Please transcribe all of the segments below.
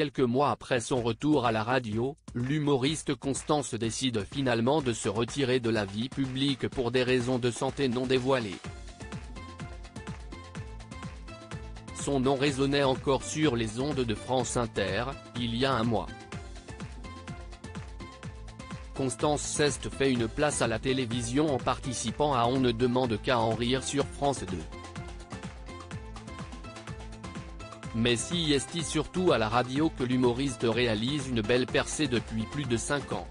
Quelques mois après son retour à la radio, l'humoriste Constance décide finalement de se retirer de la vie publique pour des raisons de santé non dévoilées. Son nom résonnait encore sur les ondes de France Inter, il y a un mois. Constance Ceste fait une place à la télévision en participant à On ne demande qu'à en rire sur France 2. Mais si est surtout à la radio que l'humoriste réalise une belle percée depuis plus de 5 ans.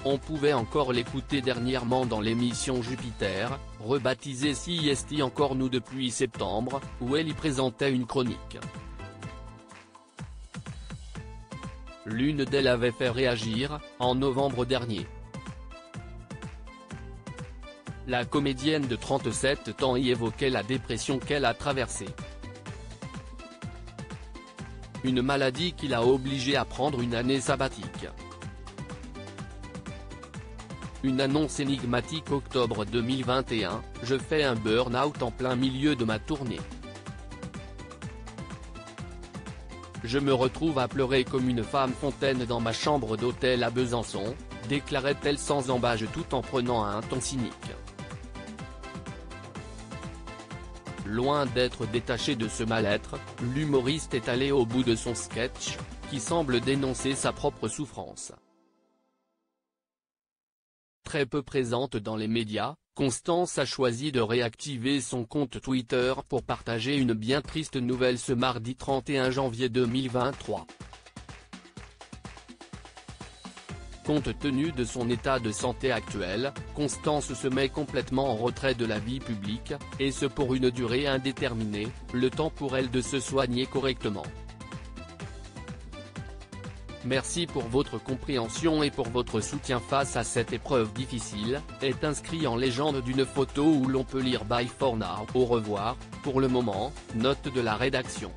On pouvait encore l'écouter dernièrement dans l'émission Jupiter, rebaptisée Si est encore nous depuis septembre, où elle y présentait une chronique. L'une d'elles avait fait réagir, en novembre dernier. La comédienne de 37 ans y évoquait la dépression qu'elle a traversée. Une maladie qui l'a obligée à prendre une année sabbatique. Une annonce énigmatique octobre 2021, je fais un burn-out en plein milieu de ma tournée. Je me retrouve à pleurer comme une femme fontaine dans ma chambre d'hôtel à Besançon, déclarait-elle sans embâche tout en prenant un ton cynique. Loin d'être détaché de ce mal-être, l'humoriste est allé au bout de son sketch, qui semble dénoncer sa propre souffrance. Très peu présente dans les médias, Constance a choisi de réactiver son compte Twitter pour partager une bien triste nouvelle ce mardi 31 janvier 2023. Compte tenu de son état de santé actuel, Constance se met complètement en retrait de la vie publique, et ce pour une durée indéterminée, le temps pour elle de se soigner correctement. Merci pour votre compréhension et pour votre soutien face à cette épreuve difficile, est inscrit en légende d'une photo où l'on peut lire Bye for now, au revoir, pour le moment, note de la rédaction.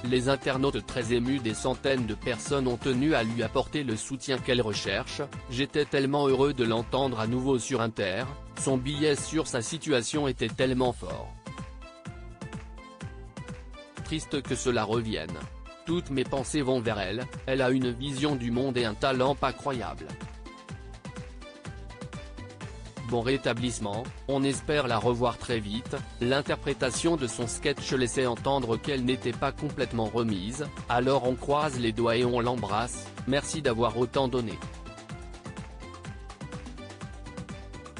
Les internautes très émus, des centaines de personnes ont tenu à lui apporter le soutien qu'elle recherche. J'étais tellement heureux de l'entendre à nouveau sur Inter, son billet sur sa situation était tellement fort. Triste que cela revienne. Toutes mes pensées vont vers elle, elle a une vision du monde et un talent pas croyable. Bon rétablissement, on espère la revoir très vite. L'interprétation de son sketch laissait entendre qu'elle n'était pas complètement remise, alors on croise les doigts et on l'embrasse, merci d'avoir autant donné.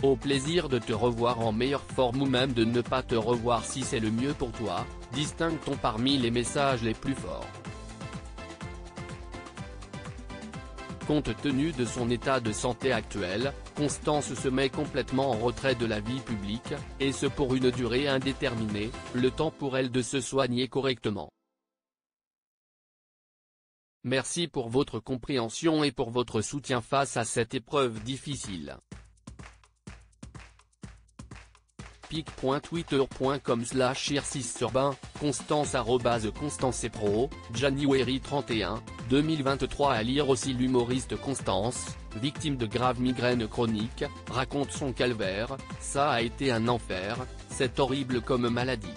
Au plaisir de te revoir en meilleure forme ou même de ne pas te revoir si c'est le mieux pour toi, distingue-t-on parmi les messages les plus forts. Compte tenu de son état de santé actuel, Constance se met complètement en retrait de la vie publique, et ce pour une durée indéterminée, le temps pour elle de se soigner correctement. Merci pour votre compréhension et pour votre soutien face à cette épreuve difficile. pic.twitter.com/ir6urbain, Constance @constancepro, January 31, 2023. À lire aussi l'humoriste Constance, victime de graves migraines chroniques, raconte son calvaire, ça a été un enfer, c'est horrible comme maladie.